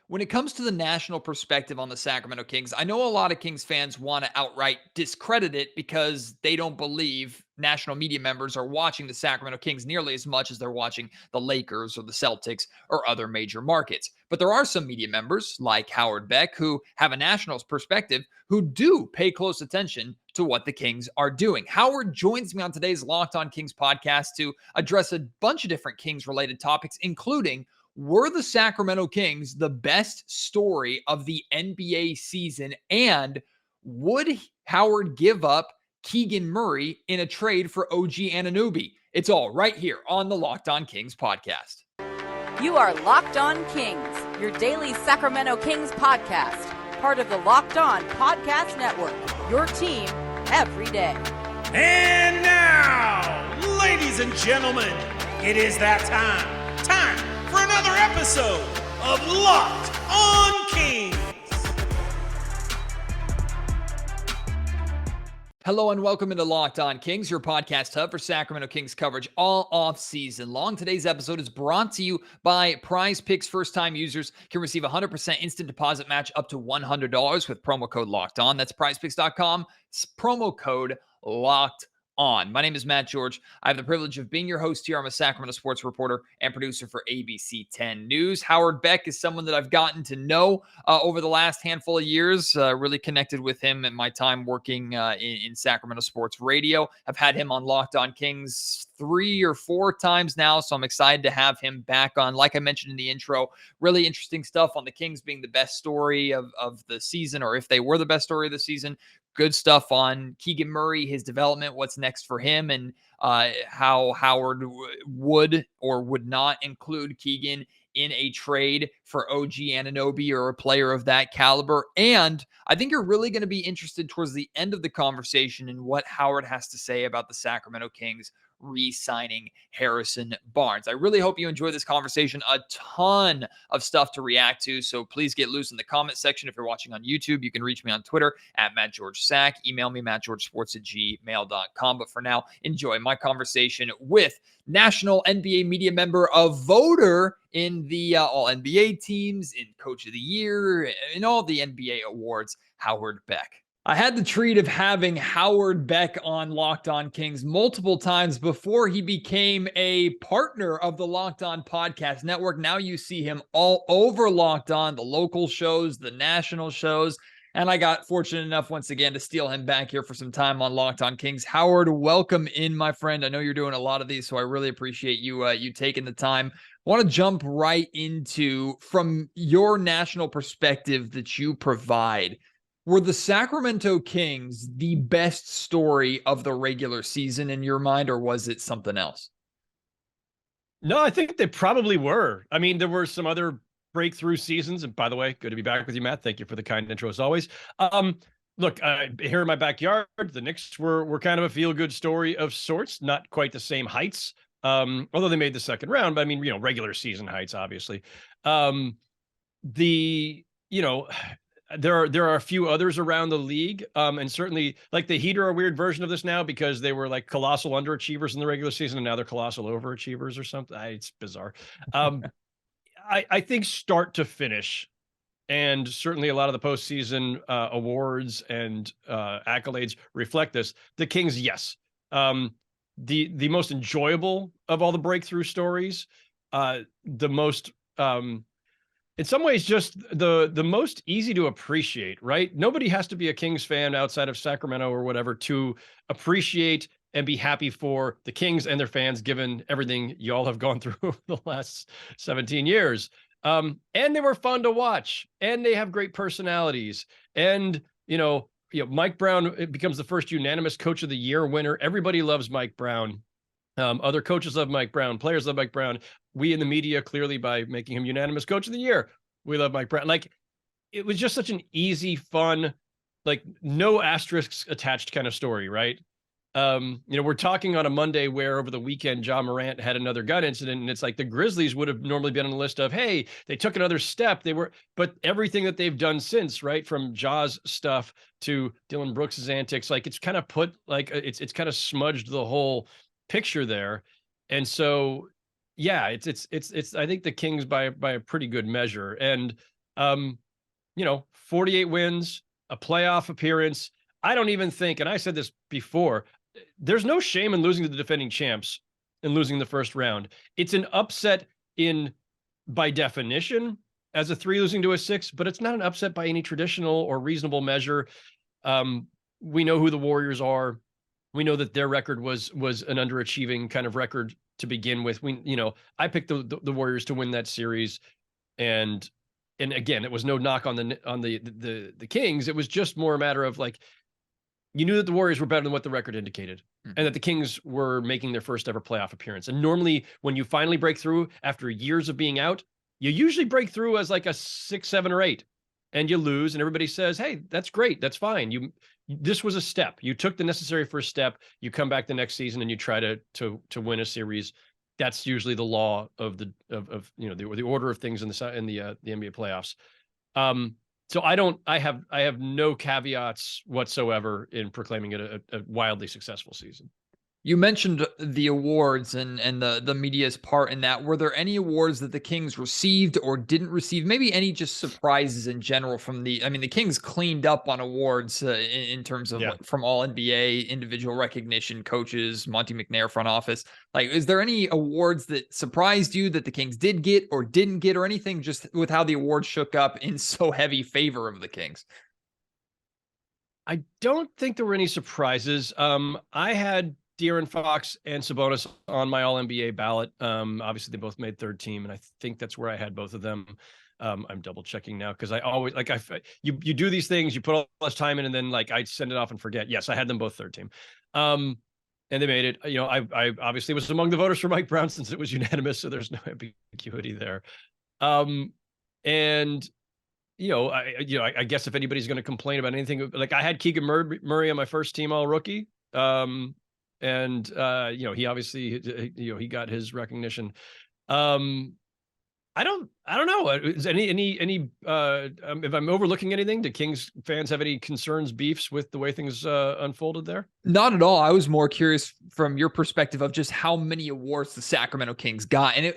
When it comes to the national perspective on the Sacramento Kings, I know a lot of Kings fans want to outright discredit it because they don't believe national media members are watching the Sacramento Kings nearly as much as they're watching the Lakers or the Celtics or other major markets. But there are some media members like Howard Beck who have a national perspective who do pay close attention to what the Kings are doing. Howard joins me on today's Locked On Kings podcast to address a bunch of different Kings related topics, including were the Sacramento Kings the best story of the NBA season? And would Howard give up Keegan Murray in a trade for OG Anunoby? It's all right here on the Locked On Kings podcast. You are Locked On Kings, your daily Sacramento Kings podcast, part of the Locked On Podcast Network, your team every day. And now, ladies and gentlemen, it is that time for another episode of Locked On Kings. Hello and welcome into Locked On Kings, your podcast hub for Sacramento Kings coverage all off season long. Today's episode is brought to you by PrizePicks. First-time users can receive 100% instant deposit match up to $100 with promo code Locked On. That's PrizePicks.com. Promo code Locked On. My name is Matt George. I have the privilege of being your host here. I'm a Sacramento sports reporter and producer for ABC 10 News. Howard Beck is someone that I've gotten to know over the last handful of years. Really connected with him in my time working in Sacramento sports radio. I've had him on Locked On Kings 3 or 4 times now, so I'm excited to have him back on. Like I mentioned in the intro, really interesting stuff on the Kings being the best story of the season, or if they were the best story of the season. Good stuff on Keegan Murray, his development, what's next for him, and how Howard would or would not include Keegan in a trade for OG Anunoby or a player of that caliber. And I think you're really going to be interested towards the end of the conversation in what Howard has to say about the Sacramento Kings re-signing Harrison Barnes. I really hope you enjoy this conversation. A ton of stuff to react to, so please get loose in the comment section. If you're watching on YouTube, you can reach me on Twitter at MattGeorgeSack. Email me, mattgeorgesports@gmail.com. But for now, enjoy my conversation with National NBA Media Member, a voter in the All-NBA teams, in Coach of the Year, in all the NBA awards, Howard Beck. I had the treat of having Howard Beck on Locked On Kings multiple times before he became a partner of the Locked On Podcast Network. Now you see him all over Locked On, the local shows, the national shows. And I got fortunate enough once again to steal him back here for some time on Locked On Kings. Howard, welcome in, my friend. I know you're doing a lot of these, so I really appreciate you taking the time. I want to jump right into, from your national perspective that you provide, were the Sacramento Kings the best story of the regular season in your mind, or was it something else? No, I think they probably were. I mean, there were some other breakthrough seasons. And by the way, good to be back with you, Matt. Thank you for the kind intro as always. Look, here in my backyard, the Knicks were kind of a feel-good story of sorts, not quite the same heights, although they made the second round. But I mean, regular season heights, obviously. There are a few others around the league, and certainly like the Heat are a weird version of this now because they were like colossal underachievers in the regular season, and now they're colossal overachievers or something. It's bizarre. I think start to finish, and certainly a lot of the postseason awards and accolades reflect this. The Kings, yes, the most enjoyable of all the breakthrough stories, the most. In some ways, just the most easy to appreciate, right? Nobody has to be a Kings fan outside of Sacramento or whatever to appreciate and be happy for the Kings and their fans, given everything you all have gone through the last 17 years. And they were fun to watch, and they have great personalities. And, Mike Brown, it becomes the first unanimous Coach of the Year winner. Everybody loves Mike Brown. Other coaches love Mike Brown. Players love Mike Brown. We in the media, clearly by making him unanimous Coach of the Year, we love Mike Brown. Like, it was just such an easy, fun, like no asterisks attached kind of story, right? We're talking on a Monday where over the weekend, Ja Morant had another gun incident, and it's like the Grizzlies would have normally been on the list of, hey, they took another step. But everything that they've done since, right, from Ja's stuff to Dylan Brooks's antics, like it's kind of it's kind of smudged the whole picture there. And so, yeah, it's I think the Kings by a pretty good measure. And 48 wins, a playoff appearance. I don't even think, and I said this before, there's no shame in losing to the defending champs and losing the first round. It's an upset by definition as a 3 losing to a 6, but it's not an upset by any traditional or reasonable measure. We know who the Warriors are. We know that their record was an underachieving kind of record to begin with. I picked the Warriors to win that series, and again, it was no knock on the Kings. It was just more a matter of like, you knew that the Warriors were better than what the record indicated, and that the Kings were making their first ever playoff appearance. And normally when you finally break through after years of being out, you usually break through as like a 6, 7, or 8, and you lose, and everybody says, hey, that's great. That's fine. This was a step. You took the necessary first step. You come back the next season and you try to win a series. That's usually the law of the order of things in the NBA playoffs. So I have no caveats whatsoever in proclaiming it a wildly successful season. You mentioned the awards and the media's part in that. Were there any awards that the Kings received or didn't receive? Maybe any just surprises in general from the Kings cleaned up on awards in terms of from all NBA, individual recognition, coaches, Monty McNair front office. Like, is there any awards that surprised you that the Kings did get or didn't get, or anything just with how the awards shook up in so heavy favor of the Kings? I don't think there were any surprises. I had DeAaron Fox and Sabonis on my All-NBA ballot. Obviously, they both made third team, and I think that's where I had both of them. I'm double checking now because I always you do these things, you put all this time in, and then like I send it off and forget. Yes, I had them both third team, and they made it. I obviously was among the voters for Mike Brown since it was unanimous, so there's no ambiguity there. And I guess if anybody's going to complain about anything, like I had Keegan Murray on my first team All Rookie. And he obviously, he got his recognition. I don't know. Is if I'm overlooking anything, do Kings fans have any concerns, beefs with the way things unfolded there? Not at all. I was more curious from your perspective of just how many awards the Sacramento Kings got. And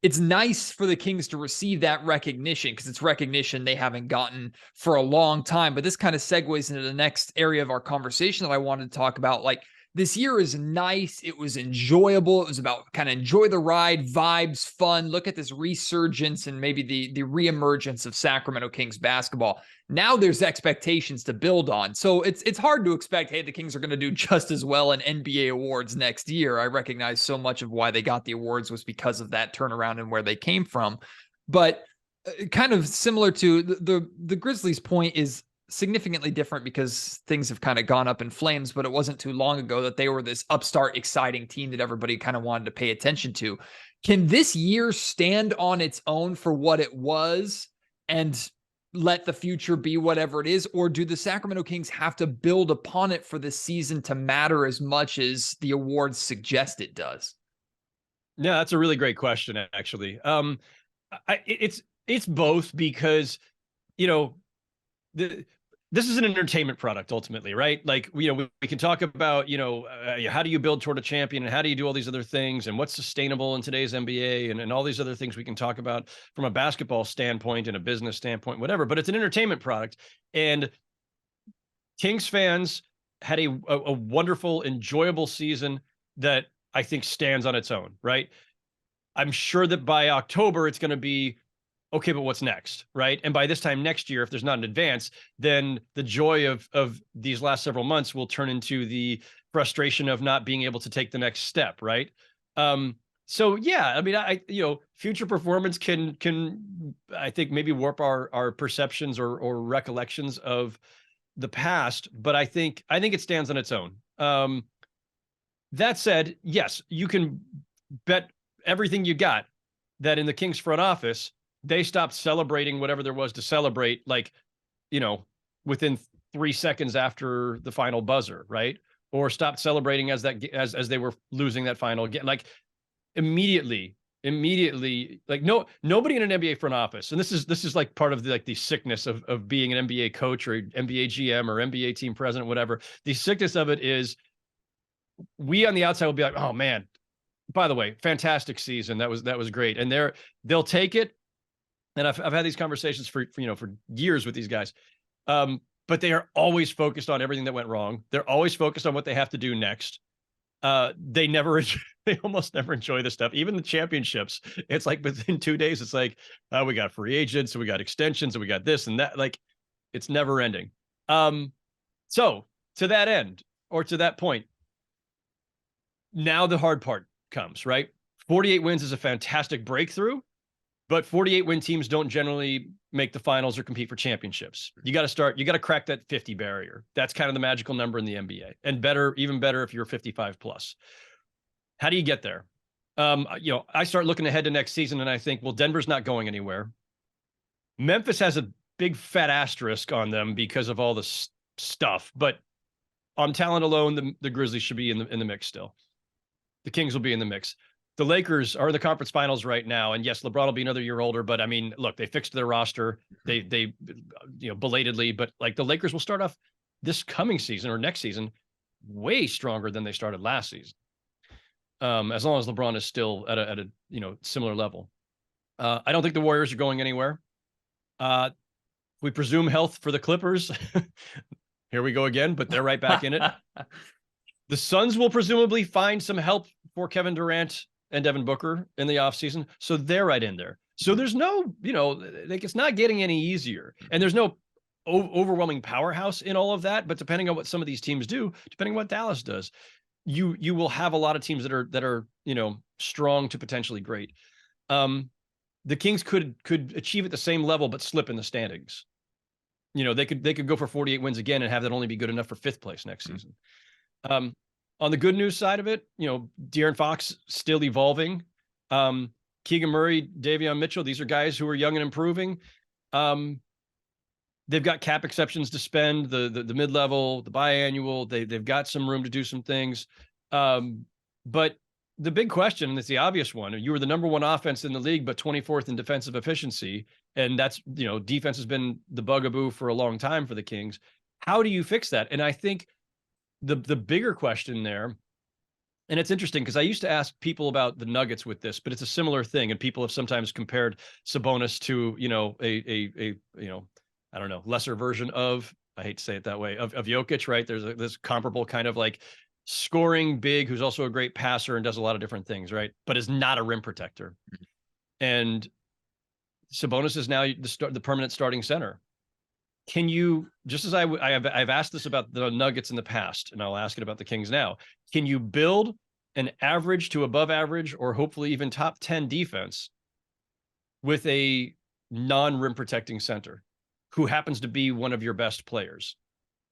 it's nice for the Kings to receive that recognition because it's recognition they haven't gotten for a long time. But this kind of segues into the next area of our conversation that I wanted to talk about. Like, this year is nice. It was enjoyable. It was about kind of enjoy the ride, vibes, fun. Look at this resurgence and maybe the reemergence of Sacramento Kings basketball. Now there's expectations to build on. So it's hard to expect, hey, the Kings are going to do just as well in NBA awards next year. I recognize so much of why they got the awards was because of that turnaround and where they came from. But kind of similar to the Grizzlies' point is significantly different because things have kind of gone up in flames, but it wasn't too long ago that they were this upstart, exciting team that everybody kind of wanted to pay attention to. Can this year stand on its own for what it was and let the future be whatever it is? Or do the Sacramento Kings have to build upon it for this season to matter as much as the awards suggest it does? Yeah, that's a really great question, actually. It's both because, this is an entertainment product ultimately, right? Like, we can talk about, how do you build toward a champion and how do you do all these other things and what's sustainable in today's NBA and all these other things we can talk about from a basketball standpoint and a business standpoint, whatever, but it's an entertainment product. And Kings fans had a wonderful, enjoyable season that I think stands on its own, right? I'm sure that by October, it's going to be, okay, but what's next, right? And by this time next year, if there's not an advance, then the joy of these last several months will turn into the frustration of not being able to take the next step, right? So yeah, future performance can I think maybe warp our perceptions or recollections of the past, but I think it stands on its own. That said, yes, you can bet everything you got that in the Kings front office, they stopped celebrating whatever there was to celebrate, within 3 seconds after the final buzzer, right? Or stopped celebrating as they were losing that final game. Like immediately, like nobody in an NBA front office, and this is like part of the sickness of being an NBA coach or NBA GM or NBA team president, whatever. The sickness of it is we on the outside will be like, oh man, by the way, fantastic season. That was great. And they'll take it. And I've had these conversations for years with these guys. But they are always focused on everything that went wrong. They're always focused on what they have to do next. They almost never enjoy this stuff. Even the championships, it's like within 2 days, it's like, we got free agents, and we got extensions, and we got this and that. Like, it's never ending. So to that end, or to that point, now the hard part comes, right? 48 wins is a fantastic breakthrough, but 48 win teams don't generally make the finals or compete for championships. You got to crack that 50 barrier. That's kind of the magical number in the NBA, and even better if you're 55 plus. How do you get there? I start looking ahead to next season and I think, well, Denver's not going anywhere. Memphis has a big fat asterisk on them because of all the stuff, but on talent alone, the Grizzlies should be in the mix still. The Kings will be in the mix. The Lakers are in the conference finals right now. And yes, LeBron will be another year older, but I mean, look, they fixed their roster. They belatedly, but like the Lakers will start off this coming season or next season way stronger than they started last season. As long as LeBron is still at a similar level. I don't think the Warriors are going anywhere. We presume health for the Clippers. Here we go again, but they're right back in it. The Suns will presumably find some help for Kevin Durant and Devin Booker in the offseason. So they're right in there. So there's no, it's not getting any easier. And there's no overwhelming powerhouse in all of that. But depending on what some of these teams do, depending on what Dallas does, you will have a lot of teams that are strong to potentially great. The Kings could achieve at the same level, but slip in the standings. They could go for 48 wins again and have that only be good enough for 5th place next season. On the good news side of it, DeAaron Fox still evolving. Keegan Murray, Davion Mitchell, these are guys who are young and improving. They've got cap exceptions to spend, the mid-level, the biannual. They've got some room to do some things. But the big question, and it's the obvious one, you were the number 1 offense in the league, but 24th in defensive efficiency. And that's, defense has been the bugaboo for a long time for the Kings. How do you fix that? And I think the bigger question there, and it's interesting because I used to ask people about the Nuggets with this, but it's a similar thing. And people have sometimes compared Sabonis to, I don't know, lesser version of, I hate to say it that way, of Jokic, right? There's this comparable kind of like scoring big who's also a great passer and does a lot of different things, right? But is not a rim protector. And Sabonis is now the permanent starting center. Can you, just as I've asked this about the Nuggets in the past, and I'll ask it about the Kings now, can you build an average to above average or hopefully even top 10 defense with a non-rim protecting center who happens to be one of your best players?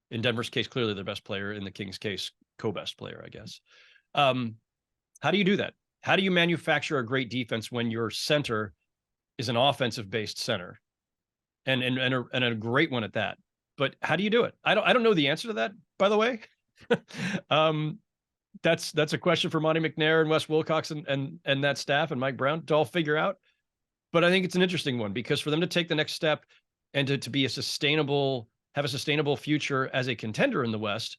In Denver's case, clearly their best player. In the Kings' case, co-best player, I guess. How do you do that? How do you manufacture a great defense when your center is an offensive-based center? And a great one at that. But how do you do it? I don't know the answer to that, by the way. That's a question for Monty McNair and Wes Wilcox and that staff and Mike Brown to all figure out. But I think it's an interesting one because for them to take the next step and to be have a sustainable future as a contender in the West,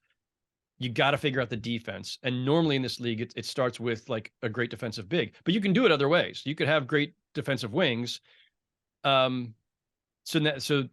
you got to figure out the defense. And normally in this league, it starts with like a great defensive big, but you can do it other ways. You could have great defensive wings. But that's the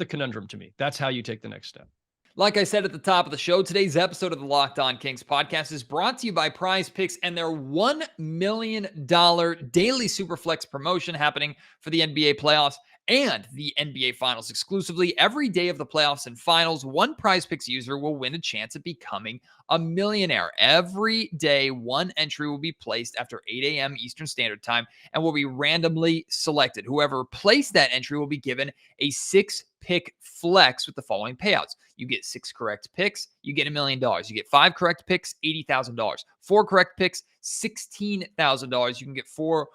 conundrum to me. That's how you take the next step. Like I said at the top of the show, today's episode of the Locked On Kings podcast is brought to you by PrizePicks and their $1 million daily Superflex promotion happening for the NBA playoffs and the NBA Finals exclusively. Every day of the playoffs and finals, one PrizePicks user will win a chance at becoming a millionaire. Every day, one entry will be placed after 8 a.m. Eastern Standard Time and will be randomly selected. Whoever placed that entry will be given a 6-pick flex with the following payouts. You get 6 correct picks, you get $1 million. You get 5 correct picks, $80,000. 4 correct picks, $16,000. You can get full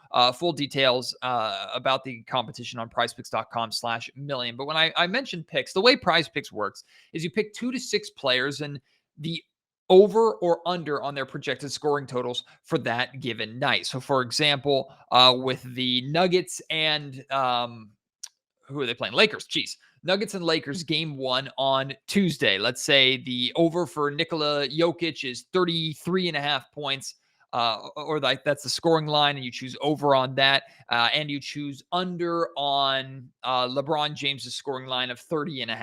details about the competition on prizepicks.com/million. But when I mentioned picks, the way PrizePicks works is you pick 2 to 6 players and the over or under on their projected scoring totals for that given night. So for example, with the Nuggets and who are they playing? Lakers. Nuggets and Lakers game 1 on Tuesday. Let's say the over for Nikola Jokic is 33.5 points. or like that's the scoring line, and you choose over on that, and you choose under on LeBron James's scoring line of 30.5.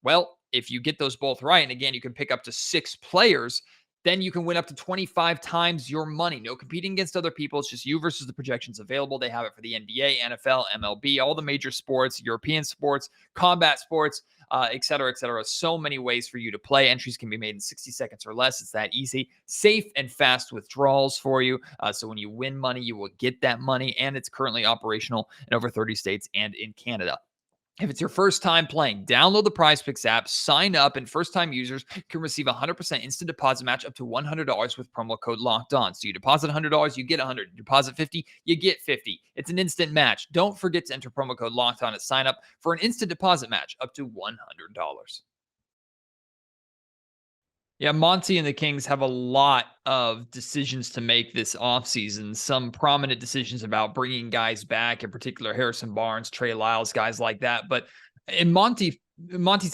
Well, if you get those both right, and again, you can pick up to 6 players, then you can win up to 25 times your money. No competing against other people. It's just you versus the projections available. They have it for the NBA, NFL, MLB, all the major sports, European sports, combat sports, et cetera, et cetera. So many ways for you to play. Entries can be made in 60 seconds or less. It's that easy. Safe and fast withdrawals for you. So when you win money, you will get that money. And it's currently operational in over 30 states and in Canada. If it's your first time playing, download the PrizePicks app, sign up, and first-time users can receive a 100% instant deposit match up to $100 with promo code Locked On. So you deposit $100, you get $100. You deposit $50, you get $50. It's an instant match. Don't forget to enter promo code Locked On at sign up for an instant deposit match up to $100. Yeah, Monty and the Kings have a lot of decisions to make this offseason. Some prominent decisions about bringing guys back, in particular Harrison Barnes, Trey Lyles, guys like that. But in Monty's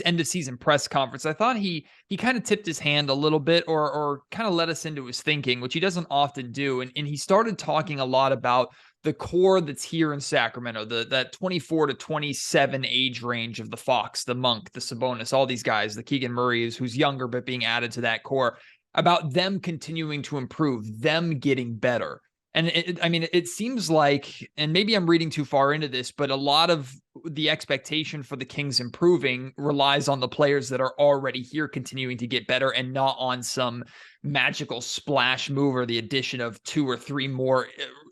end of season press conference, I thought he kind of tipped his hand a little bit, or kind of let us into his thinking, which he doesn't often do. And he started talking a lot about the core that's here in Sacramento, that 24 to 27 age range of the Fox, the Monk, the Sabonis, all these guys, the Keegan Murray who's younger, but being added to that core, about them continuing to improve, them getting better. And it seems like, and maybe I'm reading too far into this, but a lot of the expectation for the Kings improving relies on the players that are already here continuing to get better, and not on some magical splash move or the addition of 2 or 3 more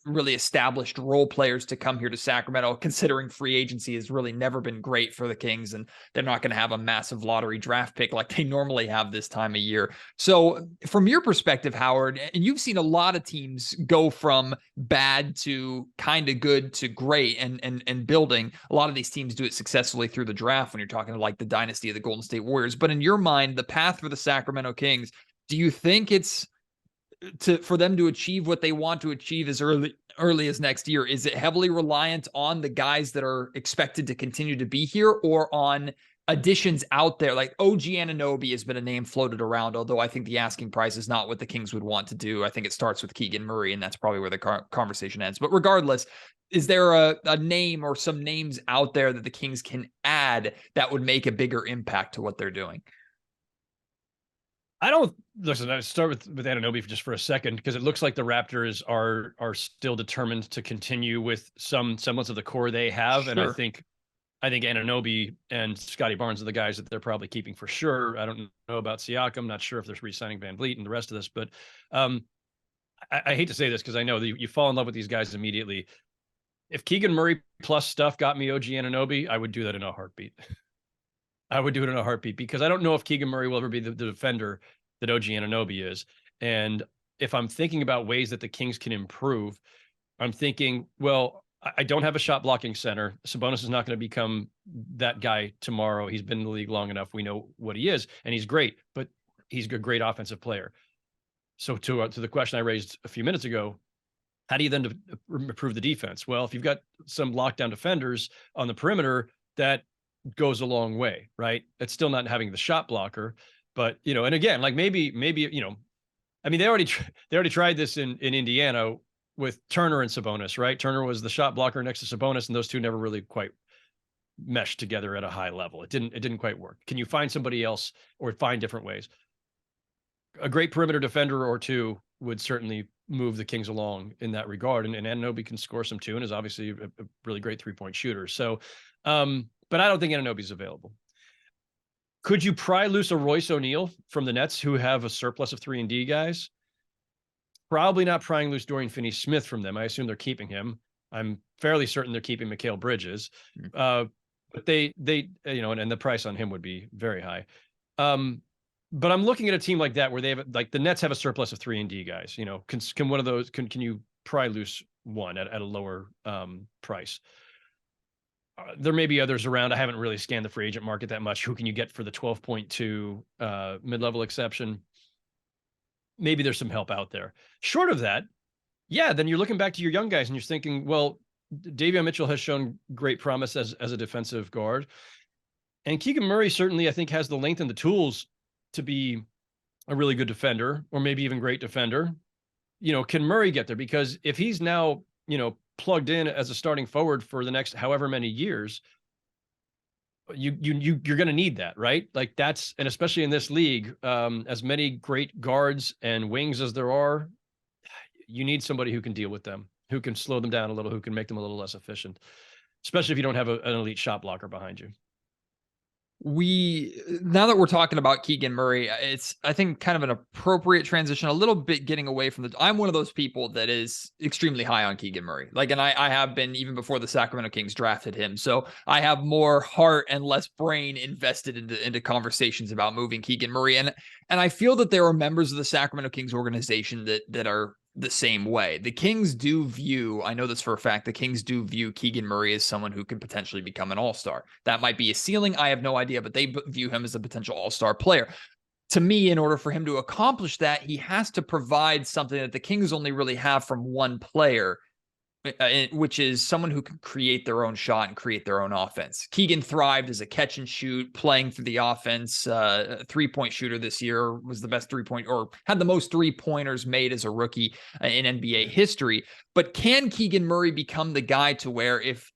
really established role players to come here to Sacramento, considering free agency has really never been great for the Kings, and they're not going to have a massive lottery draft pick like they normally have this time of year. So from your perspective, Howard, and you've seen a lot of teams go from bad to kind of good to great, and building. A lot of these teams do it successfully through the draft when you're talking like the dynasty of the Golden State Warriors. But in your mind, the path for the Sacramento Kings, do you think it's for them to achieve what they want to achieve as early as next year? Is it heavily reliant on the guys that are expected to continue to be here, or on additions out there? Like OG Anunoby has been a name floated around, although I think the asking price is not what the Kings would want to do. I think it starts with Keegan Murray, and that's probably where the conversation ends. But regardless, is there a name or some names out there that the Kings can add that would make a bigger impact to what they're doing? Listen, I start with Anunoby just for a second, because it looks like the Raptors are still determined to continue with some semblance of the core they have. Sure. And I think Anunoby and Scotty Barnes are the guys that they're probably keeping for sure. I don't know about Siakam. Not sure if they're re-signing Van Vliet and the rest of this, but I hate to say this because I know that you fall in love with these guys immediately. If Keegan Murray plus stuff got me OG Anunoby, I would do that in a heartbeat. I would do it in a heartbeat, because I don't know if Keegan Murray will ever be the defender that OG Anunoby is. And if I'm thinking about ways that the Kings can improve, I'm thinking, well, I don't have a shot blocking center. Sabonis is not going to become that guy tomorrow. He's been in the league long enough. We know what he is, and he's great, but he's a great offensive player. So to the question I raised a few minutes ago, how do you then improve the defense? Well, if you've got some lockdown defenders on the perimeter, that goes a long way, right? It's still not having the shot blocker, but and again, like maybe they already tried this in Indiana with Turner and Sabonis, right? Turner was the shot blocker next to Sabonis, and those two never really quite meshed together at a high level. It didn't quite work. Can you find somebody else or find different ways? A great perimeter defender or two would certainly move the Kings along in that regard. And Anunoby can score some too, and is obviously a really great 3-point shooter. So, but I don't think Anunoby's available. Could you pry loose a Royce O'Neal from the Nets, who have a surplus of 3-and-D guys? Probably not prying loose Dorian Finney-Smith from them. I assume they're keeping him. I'm fairly certain they're keeping Mikal Bridges. But they and the price on him would be very high. But I'm looking at a team like that where they have, like, the Nets have a surplus of 3-and-D guys. Can one of those, can you pry loose one at a lower price? There may be others around. I haven't really scanned the free agent market that much. Who can you get for the 12.2 mid-level exception? Maybe there's some help out there. Short of that, yeah, then you're looking back to your young guys and you're thinking, well, Davion Mitchell has shown great promise as a defensive guard. And Keegan Murray certainly, I think, has the length and the tools to be a really good defender, or maybe even great defender. can Murray get there? Because if he's now, plugged in as a starting forward for the next however many years, you're going to need that, right? Like and especially in this league, as many great guards and wings as there are, you need somebody who can deal with them, who can slow them down a little, who can make them a little less efficient, especially if you don't have an elite shot blocker behind you. Now that we're talking about Keegan Murray, it's, I think, kind of an appropriate transition, a little bit getting away from I'm one of those people that is extremely high on Keegan Murray. Like, and I have been even before the Sacramento Kings drafted him. So I have more heart and less brain invested into conversations about moving Keegan Murray. And I feel that there are members of the Sacramento Kings organization that are the same way. The Kings do view, I know this for a fact, the Kings do view Keegan Murray as someone who could potentially become an all-star. That might be a ceiling. I have no idea, but they view him as a potential all-star player. To me, in order for him to accomplish that, he has to provide something that the Kings only really have from one player, which is someone who can create their own shot and create their own offense. Keegan thrived as a catch and shoot, playing through the offense. Three-point shooter this year, was the best or had the most three-pointers made as a rookie in NBA history. But can Keegan Murray become the guy to where if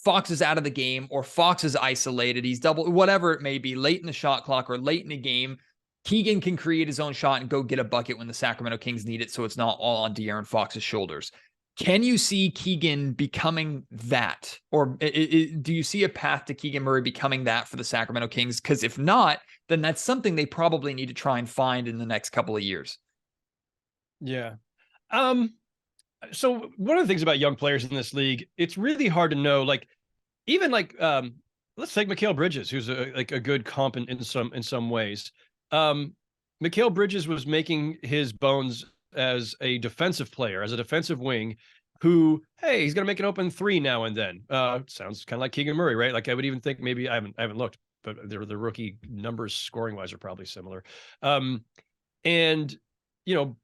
Fox is out of the game or Fox is isolated, he's double, whatever it may be, late in the shot clock or late in the game, Keegan can create his own shot and go get a bucket when the Sacramento Kings need it, so it's not all on DeAaron Fox's shoulders. Can you see Keegan becoming that? Or do you see a path to Keegan Murray becoming that for the Sacramento Kings? Because if not, then that's something they probably need to try and find in the next couple of years. Yeah. So one of the things about young players in this league, it's really hard to know, like, even like, let's take Mikal Bridges, who's a good comp in some ways. Mikal Bridges was making his bones as a defensive player, as a defensive wing who, hey, he's going to make an open three now and then. Sounds kind of like Keegan Murray, right? Like I would even think maybe I haven't looked, but the rookie numbers scoring wise are probably similar. And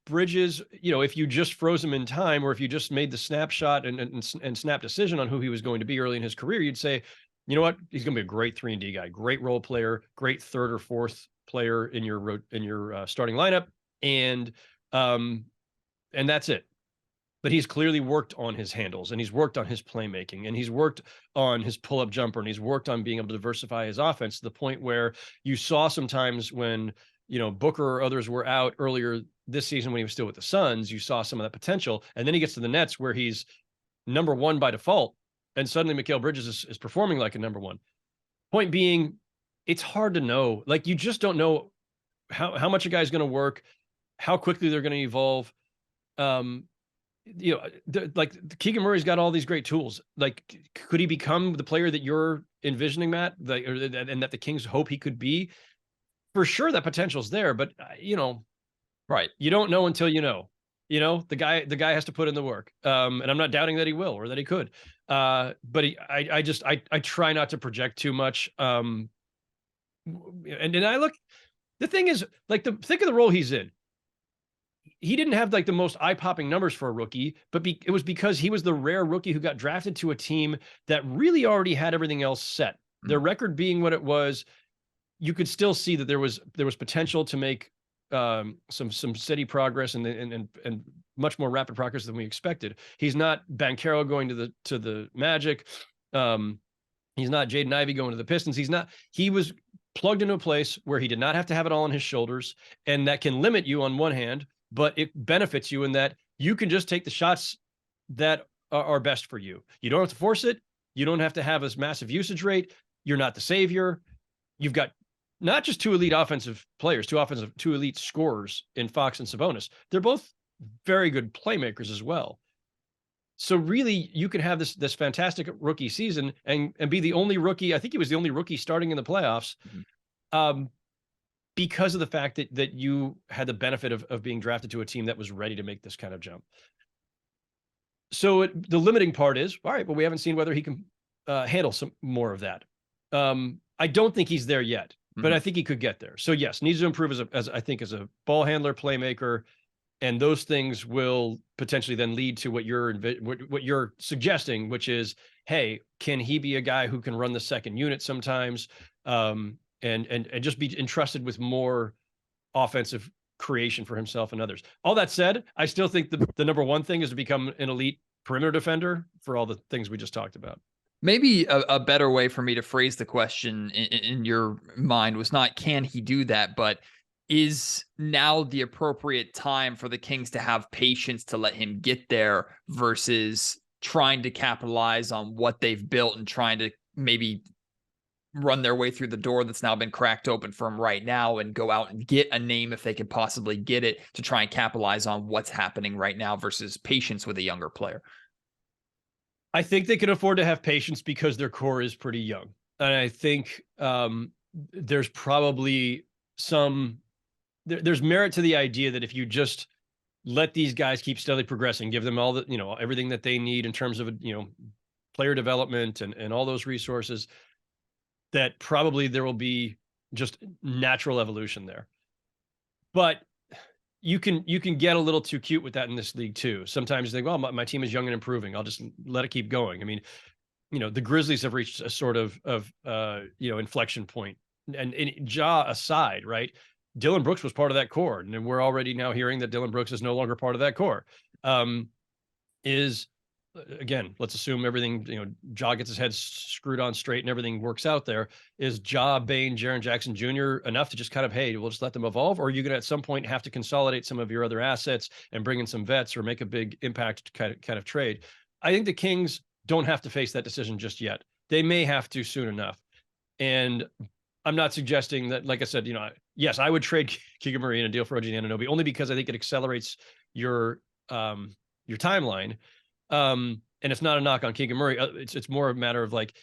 Bridges, if you just froze him in time, or if you just made the snapshot and snap decision on who he was going to be early in his career, you'd say, you know what, he's going to be a great 3-and-D guy, great role player, great third or fourth player in your starting lineup. And that's it. But he's clearly worked on his handles, and he's worked on his playmaking, and he's worked on his pull-up jumper, and he's worked on being able to diversify his offense to the point where you saw sometimes when, Booker or others were out earlier this season when he was still with the Suns, you saw some of that potential. And then he gets to the Nets where he's number one by default, and suddenly Mikal Bridges is performing like a number one. Point being, it's hard to know. Like, you just don't know how much a guy's going to work, how quickly they're going to evolve. Like Keegan Murray's got all these great tools. Like, could he become the player that you're envisioning, Matt, and that the Kings hope he could be? For sure, that potential's there, but right, you don't know until you know. The guy has to put in the work. And I'm not doubting that he will or that he could. But I try not to project too much. And I look. The thing is, like, think of the role he's in. He didn't have like the most eye-popping numbers for a rookie, but it was because he was the rare rookie who got drafted to a team that really already had everything else set. Their record being what it was, you could still see that there was potential to make some steady progress and much more rapid progress than we expected. He's not Banchero going to the Magic. He's not Jaden Ivey going to the Pistons. He was plugged into a place where he did not have to have it all on his shoulders, and that can limit you on one hand, but it benefits you in that you can just take the shots that are best for you. You don't have to force it. You don't have to have this massive usage rate. You're not the savior. You've got not just two elite offensive players, two elite scorers in Fox and Sabonis. They're both very good playmakers as well. So really, you can have this fantastic rookie season and be the only rookie. I think he was the only rookie starting in the playoffs. Because of the fact that you had the benefit of being drafted to a team that was ready to make this kind of jump. So the limiting part is, all right, but we haven't seen whether he can handle some more of that. I don't think he's there yet, but I think he could get there. So yes, needs to improve as a ball handler, playmaker, and those things will potentially then lead to what you're suggesting, which is, hey, can he be a guy who can run the second unit sometimes? And just be entrusted with more offensive creation for himself and others. All that said, I still think the number one thing is to become an elite perimeter defender for all the things we just talked about. Maybe a better way for me to phrase the question in your mind was not, can he do that, but is now the appropriate time for the Kings to have patience to let him get there versus trying to capitalize on what they've built and trying to maybe run their way through the door that's now been cracked open for him right now and go out and get a name if they could possibly get it to try and capitalize on what's happening right now versus patience with a younger player? I think they can afford to have patience because their core is pretty young. And I think there's probably there's merit to the idea that if you just let these guys keep steadily progressing, give them all the, everything that they need in terms of, player development and all those resources, that probably there will be just natural evolution there. But you can get a little too cute with that in this league too. Sometimes you think, well, my team is young and improving, I'll just let it keep going. I mean, the Grizzlies have reached a sort of inflection point. And Ja aside, right? Dillon Brooks was part of that core, and we're already now hearing that Dillon Brooks is no longer part of that core. Again, let's assume everything, Ja gets his head screwed on straight and everything works out there. Is Ja, Bane, Jaren Jackson Jr. enough to just kind of, hey, we'll just let them evolve? Or are you going to at some point have to consolidate some of your other assets and bring in some vets or make a big impact kind of trade? I think the Kings don't have to face that decision just yet. They may have to soon enough. And I'm not suggesting that, like I said, yes, I would trade Keegan Murray in a deal for OG Anunoby only because I think it accelerates your timeline. And it's not a knock on Keegan Murray. It's more a matter of like,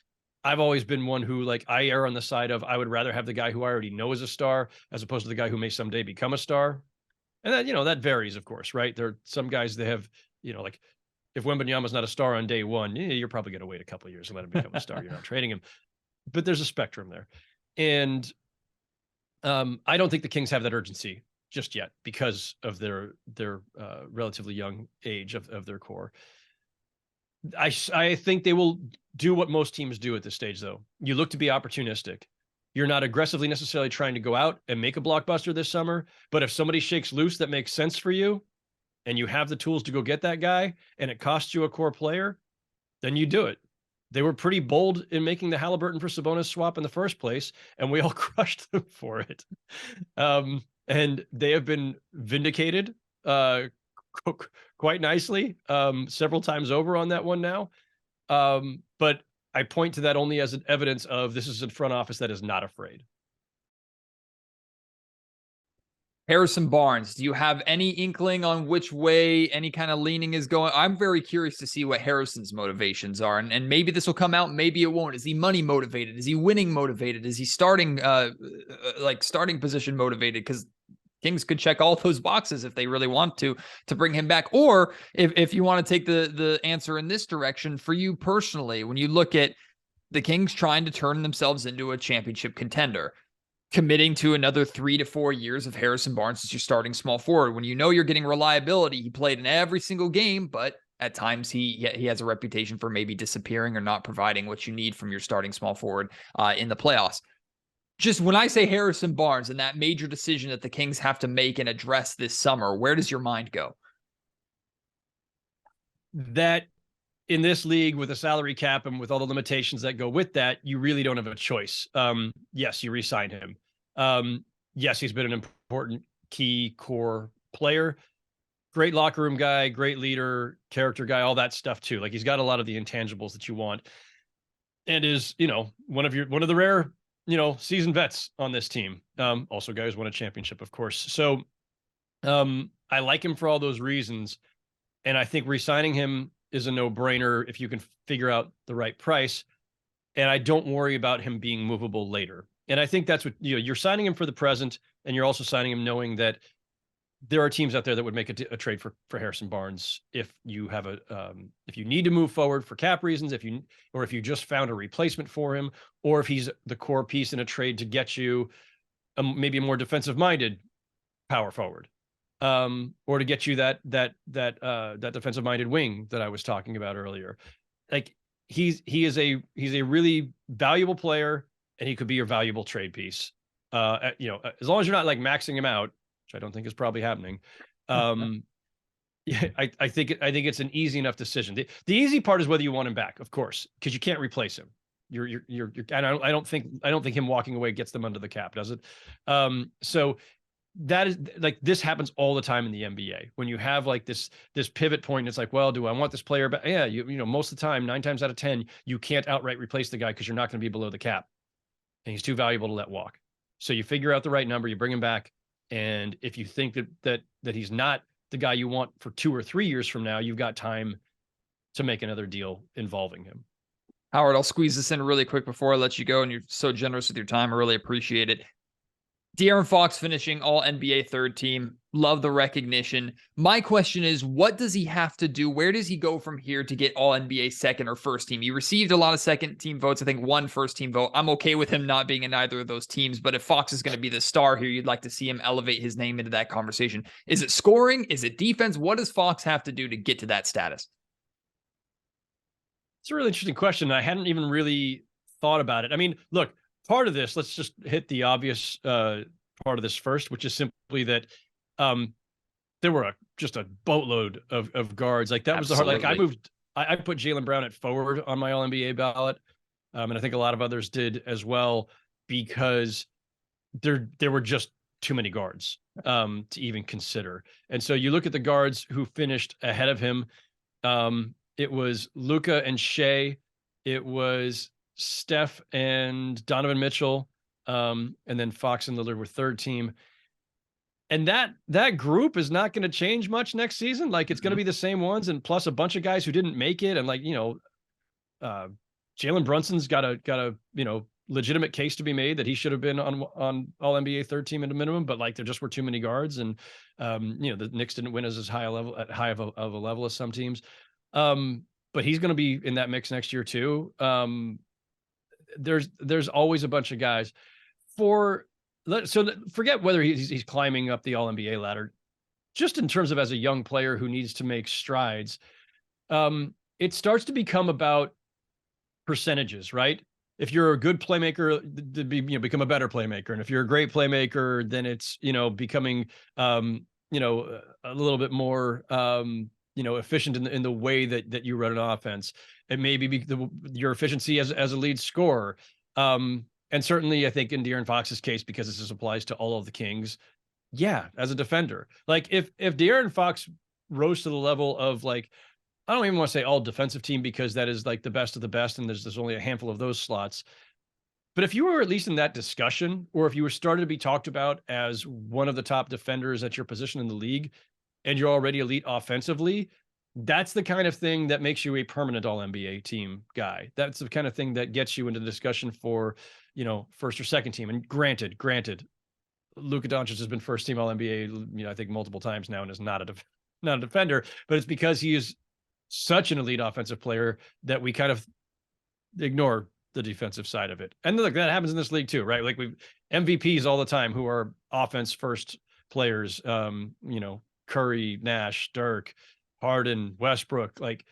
I've always been one who I err on the side of I would rather have the guy who I already know is a star as opposed to the guy who may someday become a star. And that, that varies, of course, right? There are some guys that have, if Wembanyama's not a star on day one, you're probably going to wait a couple of years and let him become a star. You're not trading him. But there's a spectrum there. And I don't think the Kings have that urgency just yet because of their relatively young age of their core. I think they will do what most teams do at this stage, though. You look to be opportunistic. You're not aggressively necessarily trying to go out and make a blockbuster this summer, but if somebody shakes loose that makes sense for you and you have the tools to go get that guy and it costs you a core player, then you do it. They were pretty bold in making the Halliburton for Sabonis swap in the first place, and we all crushed them for it. And they have been vindicated quite nicely several times over on that one now. But I point to that only as an evidence of this is a front office that is not afraid. Harrison Barnes, do you have any inkling on which way any kind of leaning is going? I'm very curious to see what Harrison's motivations are. And maybe this will come out, maybe it won't. Is he money motivated? Is he winning motivated? Is he starting position motivated? Because Kings could check all those boxes if they really want to bring him back. Or if you want to take the answer in this direction, for you personally, when you look at the Kings trying to turn themselves into a championship contender, committing to another 3 to 4 years of Harrison Barnes as your starting small forward, when you're getting reliability, he played in every single game, but at times he has a reputation for maybe disappearing or not providing what you need from your starting small forward in the playoffs. Just when I say Harrison Barnes and that major decision that the Kings have to make and address this summer, where does your mind go? That in this league with a salary cap and with all the limitations that go with that, you really don't have a choice. Yes, you re-sign him. Yes, he's been an important key core player, great locker room guy, great leader, character guy, all that stuff too. Like he's got a lot of the intangibles that you want and is, one of the rare, seasoned vets on this team. Also guys won a championship, of course. So I like him for all those reasons. And I think re-signing him is a no-brainer if you can figure out the right price. And I don't worry about him being movable later. And I think that's what you're signing him for the present, and you're also signing him knowing that there are teams out there that would make a trade for Harrison Barnes if you have if you need to move forward for cap reasons, if you just found a replacement for him, or if he's the core piece in a trade to get you maybe a more defensive-minded power forward. Or to get you that defensive-minded wing that I was talking about earlier. Like he's a really valuable player, and he could be your valuable trade piece. As long as you're not like maxing him out, which I don't think is probably happening. Yeah, I think it's an easy enough decision. The easy part is whether you want him back, of course, because you can't replace him. And I don't think him walking away gets them under the cap, does it? So that is like, this happens all the time in the NBA when you have like this pivot point. And it's like, well, do I want this player back? Yeah, you know, most of the time, 9 times out of 10, you can't outright replace the guy because you're not going to be below the cap, and he's too valuable to let walk. So you figure out the right number, you bring him back, and if you think that he's not the guy you want for 2 or 3 years from now, you've got time to make another deal involving him. Howard, I'll squeeze this in really quick before I let you go, and you're so generous with your time. I really appreciate it. DeAaron Fox finishing all NBA third team. Love the recognition. My question is, what does he have to do? Where does he go from here to get all NBA second or first team? He received a lot of second team votes. I think 1 first team vote. I'm okay with him not being in either of those teams, but if Fox is going to be the star here, you'd like to see him elevate his name into that conversation. Is it scoring? Is it defense? What does Fox have to do to get to that status? It's a really interesting question. I hadn't even really thought about it. I mean, look, part of this, let's just hit the obvious part of this first, which is simply that there were just a boatload of guards. Like that Absolutely. was the hard, like I put Jaylen Brown at forward on my All-NBA ballot. And I think a lot of others did as well, because there were just too many guards to even consider. And so you look at the guards who finished ahead of him. It was Luka and Shea. It was Steph and Donovan Mitchell. And then Fox and Lillard were third team. And that group is not going to change much next season. Like, it's going to be the same ones, and plus a bunch of guys who didn't make it. And like, you know, Jalen Brunson's got a, you know, legitimate case to be made that he should have been on all NBA third team at a minimum, but like there just were too many guards. And, you know, the Knicks didn't win as high of a level as some teams. But he's going to be in that mix next year too. There's always a bunch of guys so forget whether he's climbing up the All-NBA ladder, just in terms of as a young player who needs to make strides. It starts to become about percentages, right? If you're a good playmaker, become a better playmaker. And if you're a great playmaker, then it's, you know, becoming, you know, a little bit more, you know, efficient in the way that you run an offense. It may be your efficiency as a lead scorer. And certainly I think in De'Aaron Fox's case, because this applies to all of the Kings, yeah, as a defender. Like if De'Aaron Fox rose to the level of, like, I don't even want to say all defensive team, because that is like the best of the best, and there's only a handful of those slots. But if you were at least in that discussion, or if you were starting to be talked about as one of the top defenders at your position in the league, and you're already elite offensively, that's the kind of thing that makes you a permanent All-NBA team guy. That's the kind of thing that gets you into the discussion for, you know, first or second team. And granted, Luka Doncic has been first team All-NBA, you know, I think multiple times now, and is not a defender, but it's because he is such an elite offensive player that we kind of ignore the defensive side of it. And look, that happens in this league too, right? Like we've MVPs all the time who are offense first players, you know, Curry, Nash, Dirk, Harden, Westbrook, like,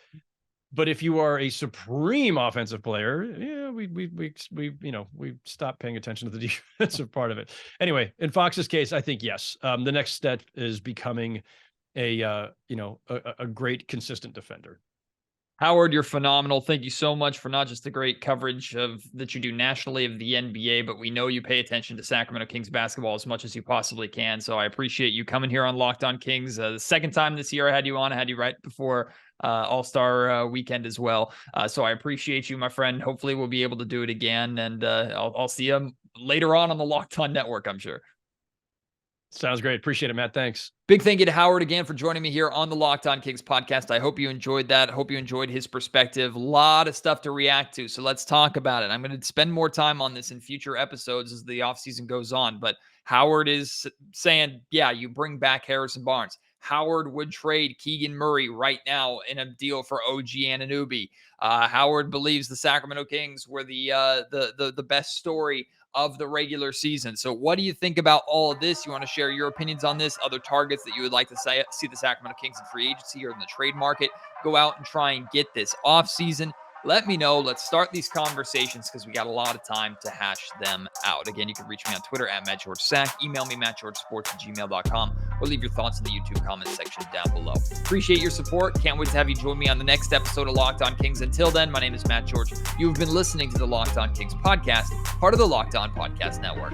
but if you are a supreme offensive player, yeah, we stopped paying attention to the defensive part of it. Anyway, in Fox's case, I think yes, the next step is becoming a great consistent defender. Howard, you're phenomenal. Thank you so much for not just the great coverage that you do nationally of the NBA, but we know you pay attention to Sacramento Kings basketball as much as you possibly can. So I appreciate you coming here on Locked On Kings. The second time this year I had you on. I had you right before All-Star weekend as well. So I appreciate you, my friend. Hopefully we'll be able to do it again, and I'll see you later on the Locked On Network, I'm sure. Sounds great. Appreciate it, Matt. Thanks. Big thank you to Howard again for joining me here on the Locked On Kings podcast. I hope you enjoyed that. I hope you enjoyed his perspective. A lot of stuff to react to, so let's talk about it. I'm going to spend more time on this in future episodes as the offseason goes on, but Howard is saying, yeah, you bring back Harrison Barnes. Howard would trade Keegan Murray right now in a deal for OG Anunoby. Howard believes the Sacramento Kings were the best story of the regular season. So what do you think about all of this? You want to share your opinions on this, other targets that you would like to see the Sacramento Kings in free agency or in the trade market go out and try and get this offseason? Let me know. Let's start these conversations because we got a lot of time to hash them out. Again, you can reach me on Twitter at MattGeorgeSack. Email me, MattGeorgeSports@gmail.com, or leave your thoughts in the YouTube comment section down below. Appreciate your support. Can't wait to have you join me on the next episode of Locked On Kings. Until then, my name is Matt George. You've been listening to the Locked On Kings podcast, part of the Locked On Podcast Network.